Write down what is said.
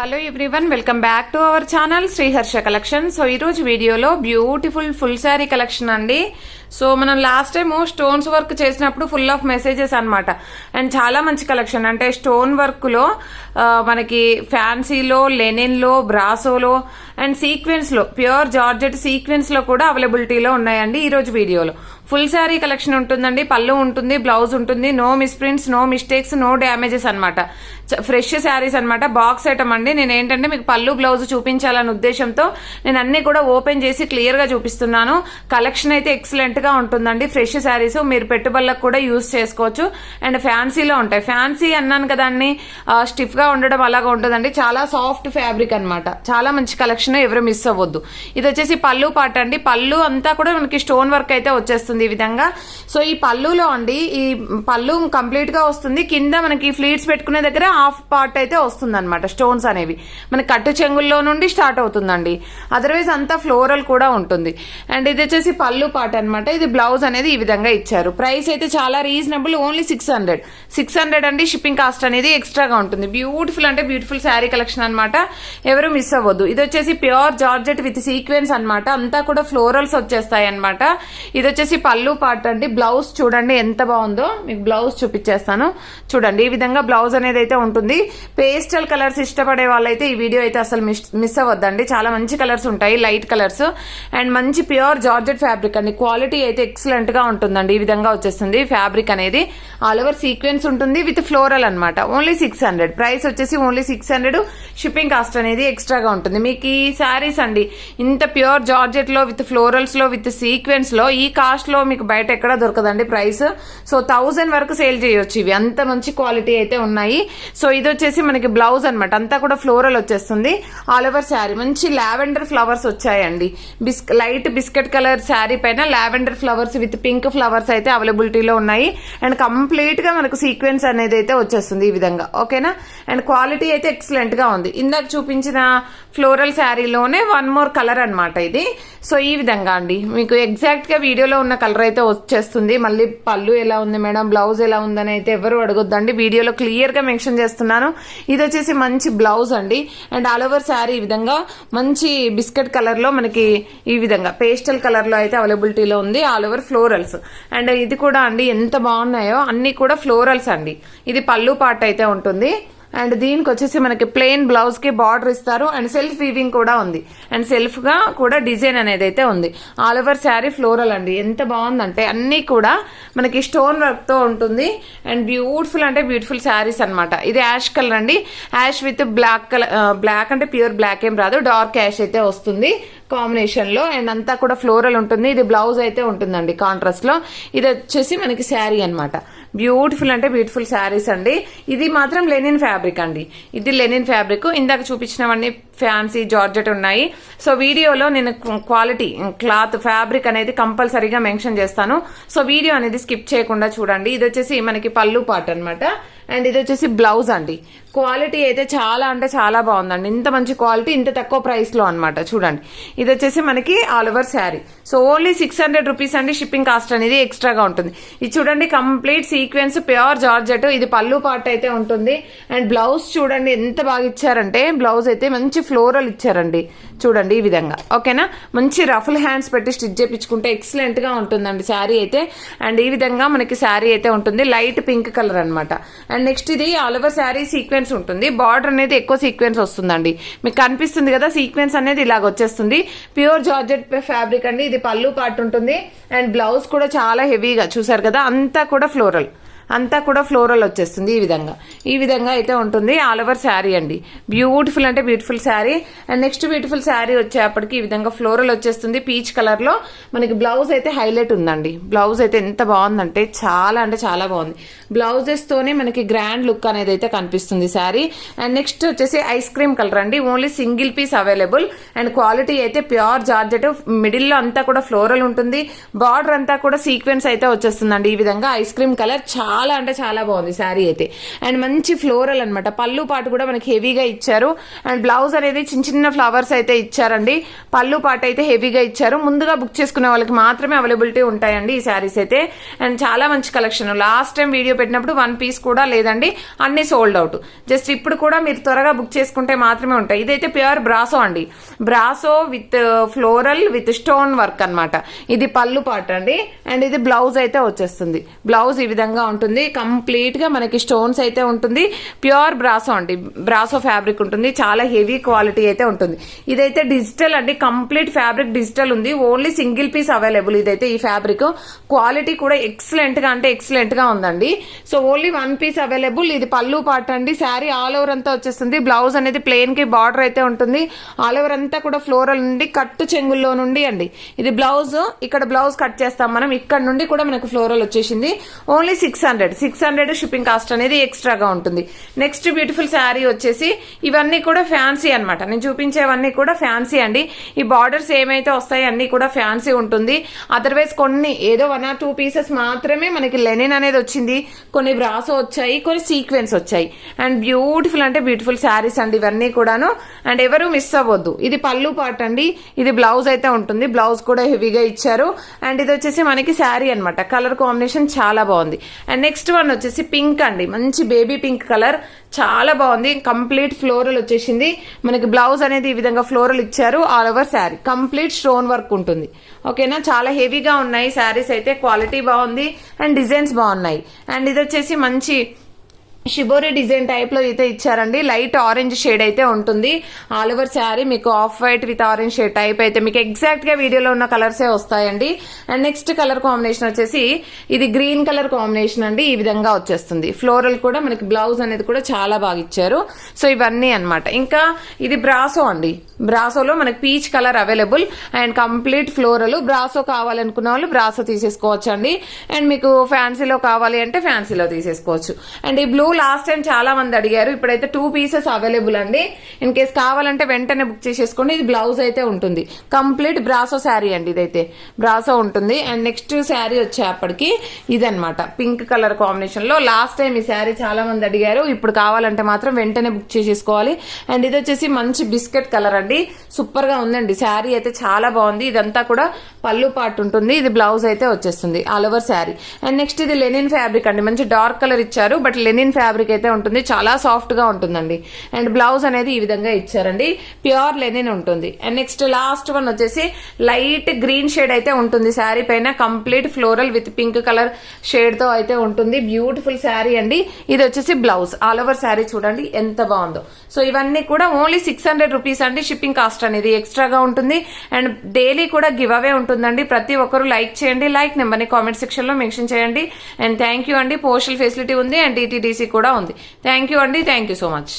Hello everyone, welcome back to our channel Sriharsha collection. So ఈరోజు వీడియోలో beautiful full sari collection అండి. So మనం last time stones work చేసినప్పుడు full of messages అనమాట. And చాలా మంచి కలెక్షన్, అంటే స్టోన్ వర్క్లో మనకి ఫ్యాన్సీలో, లెనిన్లో, బ్రాసోలో అండ్ సీక్వెన్స్లో, ప్యూర్ జార్జెట్ సీక్వెన్స్లో కూడా అవైలబిలిటీలో ఉన్నాయండి. ఈరోజు వీడియోలో ఫుల్ శారీ కలెక్షన్ ఉంటుందండి. పళ్ళు ఉంటుంది, బ్లౌజ్ ఉంటుంది, no misprints, no mistakes, no damages అనమాట. ఫ్రెష్ శారీస్ అనమాట. బాక్స్ ఐటమ్ అండి. నేను ఏంటంటే మీకు పళ్ళు బ్లౌజ్ చూపించాలనే ఉద్దేశంతో నేను అన్ని కూడా ఓపెన్ చేసి క్లియర్ గా చూపిస్తున్నాను. కలెక్షన్ అయితే ఎక్సలెంట్ గా ఉంటుందండి. ఫ్రెష్ శారీస్ మీరు పెట్టుబడులకు కూడా యూజ్ చేసుకోవచ్చు. అండ్ ఫ్యాన్సీలో ఉంటాయి. ఫ్యాన్సీ అన్నాను కదా అన్ని స్టిఫ్ గా ఉండడం అలాగా ఉంటుందండి. చాలా సాఫ్ట్ ఫ్యాబ్రిక్ అనమాట. చాలా మంచి కలెక్షన్, ఎవరు మిస్ అవ్వద్దు. ఇది వచ్చేసి పళ్ళు పార్ట్ అండి. పళ్ళు అంతా కూడా మనకి స్టోన్ వర్క్ అయితే వచ్చేస్తుంది ఈ విధంగా. సో ఈ పళ్ళులో అండి, ఈ పళ్ళు కంప్లీట్ గా వస్తుంది. కింద మనకి ఫ్లీట్స్ పెట్టుకునే దగ్గర హాఫ్ పార్ట్ అయితే వస్తుంది అనమాట. స్టోన్స్ అనేవి మనకి కట్టు చెంగుల్లో నుండి స్టార్ట్ అవుతుందండి. అదర్వైజ్ అంతా ఫ్లోరల్ కూడా ఉంటుంది. అండ్ ఇది వచ్చేసి పళ్ళు పార్ట్ అనమాట. ఇది బ్లౌజ్ అనేది ఈ విధంగా ఇచ్చారు. ప్రైస్ అయితే చాలా రీజనబుల్, ఓన్లీ 600 అండి. షిప్పింగ్ కాస్ట్ అనేది ఎక్స్ట్రాగా ఉంటుంది. బ్యూటిఫుల్ అంటే బ్యూటిఫుల్ శారీ కలెక్షన్ అనమాట. ఎవరు మిస్ అవ్వద్దు. ఇది వచ్చేసి ప్యూర్ జార్జెట్ విత్ సీక్వెన్స్ అనమాట. అంతా కూడా ఫ్లోరల్స్ వచ్చేస్తాయి అనమాట. ఇది వచ్చేసి పళ్ళు పార్ట్ అండి. బ్లౌజ్ చూడండి ఎంత బాగుందో. మీకు బ్లౌజ్ చూపించేస్తాను చూడండి. ఈ విధంగా బ్లౌజ్ అనేది అయితే ఉంటుంది. పేస్టల్ కలర్స్ ఇష్టపడే వాళ్ళైతే ఈ వీడియో అయితే అసలు మిస్ అవ్వద్దండి. చాలా మంచి కలర్స్ ఉంటాయి, లైట్ కలర్స్. అండ్ మంచి ప్యూర్ జార్జెట్ ఫ్యాబ్రిక్ అండి. క్వాలిటీ అయితే ఎక్సలెంట్ గా ఉంటుందండి. ఈ విధంగా వచ్చేస్తుంది ఫ్యాబ్రిక్ అనేది. ఆల్ ఓవర్ సీక్వెన్స్ ఉంటుంది విత్ ఫ్లోరల్ అనమాట. ఓన్లీ 600. ప్రైస్ వచ్చేసి ఓన్లీ 600. షిప్పింగ్ కాస్ట్ అనేది ఎక్స్ట్రాగా ఉంటుంది. మీకు ఈ శారీస్ అండి ఇంత ప్యూర్ జార్జెట్ లో విత్ ఫ్లోరల్స్ లో విత్ సీక్వెన్స్ లో ఈ కాస్ట్ లో మీకు బయట ఎక్కడా దొరకదండి ప్రైస్. సో 1000 వరకు సేల్ చేయొచ్చు ఇవి. అంత మంచి క్వాలిటీ అయితే ఉన్నాయి. సో ఇది వచ్చేసి మనకి బ్లౌజ్ అనమాట. అంతా కూడా ఫ్లోరల్ వచ్చేస్తుంది. ఆల్ ఓవర్ శారీ మంచి లావెండర్ ఫ్లవర్స్ వచ్చాయండి. లైట్ బిస్కెట్ కలర్ శారీ పైన lavender flowers with pink flowers అయితే అవైలబిలిటీలో ఉన్నాయి. అండ్ కంప్లీట్ గా మనకు సీక్వెన్స్ అనేది అయితే వచ్చేస్తుంది ఈ విధంగా. ఓకేనా. అండ్ క్వాలిటీ అయితే ఎక్సలెంట్ గా ఉంది. ఇందాక చూపించిన ఫ్లోరల్ శారీలోనే వన్ మోర్ కలర్ అనమాట ఇది. సో ఈ విధంగా అండి మీకు ఎగ్జాక్ట్ గా వీడియోలో ఉన్న కలర్ అయితే వచ్చేస్తుంది. మళ్ళీ పళ్ళు ఎలా ఉంది మేడం, బ్లౌజ్ ఎలా ఉందని అయితే ఎవరు అడగొద్దండి. వీడియోలో క్లియర్ గా మెన్షన్ చేస్తున్నాను. ఇది వచ్చేసి మంచి బ్లౌజ్ అండి. అండ్ ఆల్ ఓవర్ శారీ ఈ విధంగా మంచి బిస్కెట్ కలర్ లో మనకి ఈ విధంగా పేస్టల్ కలర్ లో అయితే అవైలబిలిటీలో ఉంది. All over florals. అండ్ ఇది కూడా అండి ఎంత బాగున్నాయో అన్ని కూడా ఫ్లోరల్స్ అండి. ఇది పళ్ళు పార్ట్ అయితే ఉంటుంది. అండ్ దీనికి వచ్చేసి మనకి ప్లెయిన్ బ్లౌజ్ కి బార్డర్ ఇస్తారు. అండ్ సెల్ఫ్ వీవింగ్ కూడా ఉంది. అండ్ సెల్ఫ్ గా కూడా డిజైన్ అనేది అయితే ఉంది. ఆల్ ఓవర్ శారీ ఫ్లోరల్ అండి. ఎంత బాగుందంటే అన్ని కూడా మనకి స్టోన్ వర్క్ తో ఉంటుంది. అండ్ బ్యూటిఫుల్ అంటే బ్యూటిఫుల్ శారీస్ అనమాట. ఇది యాష్ కలర్ అండి. Ash with black colour. Black అంటే ప్యూర్ బ్లాక్ ఏం రాదు, డార్క్ యాష్ అయితే వస్తుంది కాంబినేషన్ లో. అండ్ అంతా కూడా ఫ్లోరల్ ఉంటుంది. ఇది బ్లౌజ్ అయితే ఉంటుందండి కాంట్రాస్ట్ లో. ఇది వచ్చేసి మనకి శారీ అనమాట. బ్యూటిఫుల్ అంటే బ్యూటిఫుల్ శారీస్ అండి. ఇది మాత్రం లెనిన్ ఫ్యాబ్రిక్ అండి. ఇది లెనిన్ ఫ్యాబ్రిక్. ఇందాక చూపించినవన్నీ ఫ్యాన్సీ జార్జెట్ ఉన్నాయి. సో వీడియోలో నేను క్వాలిటీ క్లాత్ ఫ్యాబ్రిక్ అనేది కంపల్సరీగా మెన్షన్ చేస్తాను. సో వీడియో అనేది స్కిప్ చేయకుండా చూడండి. ఇది వచ్చేసి మనకి పళ్ళు పార్ట్ అనమాట. అండ్ ఇది వచ్చేసి బ్లౌజ్ అండి. క్వాలిటీ అయితే చాలా అంటే చాలా బాగుందండి. ఇంత మంచి క్వాలిటీ ఇంత తక్కువ ప్రైస్ లో అనమాట. చూడండి. ఇది వచ్చేసి మనకి all over sari. So only 600 rupees అండి. షిప్పింగ్ కాస్ట్ అనేది ఎక్స్ట్రాగా ఉంటుంది. ఇది చూడండి కంప్లీట్ సీక్వెన్స్ ప్యూర్ జార్జెట్. ఇది పళ్ళు పార్ట్ అయితే ఉంటుంది. అండ్ బ్లౌజ్ చూడండి ఎంత బాగా ఇచ్చారంటే, బ్లౌజ్ అయితే మంచి ఫ్లోరల్ ఇచ్చారండి. చూడండి ఈ విధంగా. ఓకేనా. మంచి రఫుల్ హ్యాండ్స్ పెట్టి స్టిచ్ చేయించుకుంటే ఎక్సలెంట్ గా ఉంటుందండి శారీ అయితే. అండ్ ఈ విధంగా మనకి శారీ అయితే ఉంటుంది. లైట్ పింక్ కలర్ అనమాట. అండ్ నెక్స్ట్ ఇది ఆల్ ఓవర్ శారీ సీక్వెన్స్ ఉంటుంది. బార్డర్ అనేది ఎక్కువ సీక్వెన్స్ వస్తుందండి. మీకు కనిపిస్తుంది కదా సీక్వెన్స్ అనేది ఇలాగ వచ్చేస్తుంది. ప్యూర్ జార్జెట్ ఫ్యాబ్రిక్ అండి. ఇది పళ్ళు పార్ట్ ఉంటుంది. అండ్ బ్లౌజ్ కూడా చాలా హెవీగా చూసారు కదా, అంతా కూడా ఫ్లోరల్. అంతా కూడా ఫ్లోరల్ వచ్చేస్తుంది ఈ విధంగా అయితే ఉంటుంది. ఆల్ ఓవర్ శారీ అండి. బ్యూటిఫుల్ అంటే beautiful sari. And next beautiful sari వచ్చేప్పటికి ఈ విధంగా ఫ్లోరల్ వచ్చేస్తుంది. పీచ్ కలర్ లో మనకి బ్లౌజ్ అయితే హైలైట్ ఉందండి. బ్లౌజ్ అయితే ఎంత బాగుందంటే చాలా అంటే చాలా బాగుంది. బ్లౌజెస్ తోనే మనకి గ్రాండ్ లుక్ అనేది అయితే కనిపిస్తుంది శారీ. అండ్ నెక్స్ట్ వచ్చేసి ఐస్ క్రీమ్ కలర్ అండి. Only single piece available. And quality అయితే ప్యూర్ జార్జెట్. మిడిల్ లో అంతా కూడా ఫ్లోరల్ ఉంటుంది. బార్డర్ అంతా కూడా సీక్వెన్స్ అయితే వచ్చేస్తుందండి. ఈ విధంగా ఐస్ క్రీమ్ కలర్ చాలా చాలా అంటే చాలా బాగుంది శారీ అయితే. అండ్ మంచి ఫ్లోరల్ అనమాట. పళ్ళు పాటు కూడా మనకి హెవీగా ఇచ్చారు. అండ్ బ్లౌజ్ అనేది చిన్న చిన్న ఫ్లవర్స్ అయితే ఇచ్చారండి. పళ్ళు పాటు అయితే హెవీగా ఇచ్చారు. ముందుగా బుక్ చేసుకునే వాళ్ళకి మాత్రమే అవైలబిలిటీ ఉంటాయండి ఈ శారీస్ అయితే. అండ్ చాలా మంచి కలెక్షన్. లాస్ట్ టైం వీడియో పెట్టినప్పుడు 1 పీస్ కూడా లేదండి, అన్ని సోల్డ్ అవుట్. జస్ట్ ఇప్పుడు కూడా మీరు త్వరగా బుక్ చేసుకుంటే మాత్రమే ఉంటాయి. ఇదైతే ప్యూర్ బ్రాసో అండి. Brasso with floral with stone work అనమాట. ఇది పళ్ళు పాట అండి. అండ్ ఇది బ్లౌజ్ అయితే వచ్చేస్తుంది. బ్లౌజ్ ఈ విధంగా ఉంటుంది. కంప్లీట్ గా మనకి స్టోన్స్ అయితే ఉంటుంది. ప్యూర్ బ్రాసో అండి. బ్రాసో ఫ్యాబ్రిక్ ఉంటుంది. చాలా హెవీ క్వాలిటీ అయితే ఉంటుంది. ఇదైతే డిజిటల్ అండి. కంప్లీట్ ఫ్యాబ్రిక్ డిజిటల్ ఉంది. Only single piece available. ఇదైతే ఈ ఫ్యాబ్రిక్ క్వాలిటీ కూడా ఎక్సలెంట్ గా అంటే ఎక్సలెంట్ గా ఉందండి. So only 1 piece available. ఇది పళ్ళు పాట అండి. శారీ ఆల్ ఓవర్ అంతా వచ్చేస్తుంది. బ్లౌజ్ అనేది ప్లెయిన్ కి బార్డర్ అయితే ఉంటుంది. ఆల్ ఓవర్ అంతా కూడా ఫ్లోరల్ నుండి కట్టు చెంగుల్లో నుండి అండి. ఇది బ్లౌజ్. ఇక్కడ బ్లౌజ్ కట్ చేస్తాం మనం. ఇక్కడ నుండి కూడా మనకు ఫ్లోరల్ వచ్చేసింది. ఓన్లీ 600 షిప్పింగ్ కాస్ట్ అనేది ఎక్స్ట్రాగా ఉంటుంది. నెక్స్ట్ బ్యూటిఫుల్ శారీ వచ్చేసి ఇవన్నీ కూడా ఫ్యాన్సీ అనమాట. నేను చూపించేవన్నీ కూడా ఫ్యాన్సీ అండి. ఈ బార్డర్స్ ఏమైతే వస్తాయి అన్ని కూడా ఫ్యాన్సీ ఉంటుంది. అదర్వైజ్ కొన్ని ఏదో 1 or 2 పీసెస్ మాత్రమే మనకి లెనిన్ అనేది వచ్చింది. కొన్ని బ్రాసో వచ్చాయి, కొన్ని సీక్వెన్స్ వచ్చాయి. అండ్ బ్యూటిఫుల్ అంటే బ్యూటిఫుల్ శారీస్ అండి ఇవన్నీ కూడాను. అండ్ ఎవరు మిస్ అవ్వద్దు. ఇది పళ్ళు పాట అండి. ఇది బ్లౌజ్ అయితే ఉంటుంది. బ్లౌజ్ కూడా హెవీగా ఇచ్చారు. అండ్ ఇది వచ్చేసి మనకి శారీ అనమాట. కలర్ కాంబినేషన్ చాలా బాగుంది. అండ్ నెక్స్ట్ వన్ వచ్చేసి పింక్ అండి. మంచి బేబీ పింక్ కలర్, చాలా బాగుంది. కంప్లీట్ ఫ్లోరల్ వచ్చేసింది. మనకి బ్లౌజ్ అనేది ఈ విధంగా ఫ్లోరల్ ఇచ్చారు. All over sari complete stone work ఉంటుంది. ఓకేనా, చాలా హెవీగా ఉన్నాయి శారీస్ అయితే. క్వాలిటీ బాగుంది అండ్ డిజైన్స్ బాగున్నాయి. అండ్ ఇది వచ్చేసి మంచి షిబోరి డిజైన్ టైప్ లో అయితే ఇచ్చారండి. లైట్ ఆరెంజ్ షేడ్ అయితే ఉంటుంది. ఆల్ ఓవర్ శారీ మీకు off white with orange shade type అయితే మీకు ఎగ్జాక్ట్ గా వీడియోలో ఉన్న కలర్సే వస్తాయండి. అండ్ నెక్స్ట్ కలర్ కాంబినేషన్ వచ్చేసి ఇది గ్రీన్ కలర్ కాంబినేషన్ అండి. ఈ విధంగా వచ్చేస్తుంది. ఫ్లోరల్ కూడా మనకి బ్లౌజ్ అనేది కూడా చాలా బాగా ఇచ్చారు. సో ఇవన్నీ అన్నమాట. ఇంకా ఇది బ్రాసో అండి. బ్రాసోలో మనకి peach colour available and complete floral. Brasso కావాలనుకున్న వాళ్ళు బ్రాసో తీసేసుకోవచ్చు అండి. అండ్ మీకు ఫ్యాన్సీలో కావాలి అంటే ఫ్యాన్సీలో తీసేసుకోవచ్చు. అండ్ ఈ బ్లూ లాస్ట్ టైం చాలా మంది అడిగారు. ఇప్పుడైతే 2 పీసెస్ అవైలబుల్ అండి. ఇన్ కేస్ కావాలంటే వెంటనే బుక్ చేసేసుకోండి. ఇది బ్లౌజ్ అయితే ఉంటుంది. కంప్లీట్ బ్రాసో శారీ అండి. ఇదైతే బ్రాసో ఉంటుంది. అండ్ నెక్స్ట్ శారీ వచ్చేప్పటికి ఇదనమాట. పింక్ కలర్ కాంబినేషన్ లో లాస్ట్ టైం ఈ శారీ చాలా మంది అడిగారు. ఇప్పుడు కావాలంటే మాత్రం వెంటనే బుక్ చేసేసుకోవాలి. అండ్ ఇది వచ్చేసి మంచి బిస్కెట్ కలర్ అండి. సూపర్ గా ఉందండి. శారీ అయితే చాలా బాగుంది. ఇదంతా కూడా పళ్ళు పాటు ఉంటుంది. ఇది బ్లౌజ్ అయితే వచ్చేస్తుంది all over sari. And next ఇది లెనిన్ ఫ్యాబ్రిక్ అండి. మంచి డార్క్ కలర్ ఇచ్చారు. బట్ లెనిన్ ఫ్యాబ్రిక్ అయితే ఉంటుంది. చాలా సాఫ్ట్ గా ఉంటుందండి. అండ్ బ్లౌజ్ అనేది ఈ విధంగా ఇచ్చారండి. ప్యూర్ లెనిన్ ఉంటుంది. అండ్ నెక్స్ట్ లాస్ట్ వన్ వచ్చేసి లైట్ గ్రీన్ షేడ్ అయితే ఉంటుంది శారీ పైన. Complete floral with pink colour shade తో అయితే ఉంటుంది. బ్యూటిఫుల్ శారీ అండి. ఇది వచ్చేసి బ్లౌజ్. ఆల్ ఓవర్ శారీ చూడండి ఎంత బాగుందో. సో ఇవన్నీ కూడా ఓన్లీ 600 రూపీస్ అండి. షిప్పింగ్ కాస్ట్ అనేది ఎక్స్ట్రాగా ఉంటుంది. అండ్ డైలీ కూడా గివ్ అవే ఉంటుందండి. ప్రతి ఒక్కరు లైక్ చేయండి. లైక్ నెంబర్ ని కామెంట్ సెక్షన్ లో మెన్షన్ చేయండి. అండ్ థ్యాంక్ యూ అండి. పోస్టల్ ఫెసిలిటీ ఉంది అండ్ DTDC కూడా ఉంది. థ్యాంక్ యూ అండి. Thank you so much.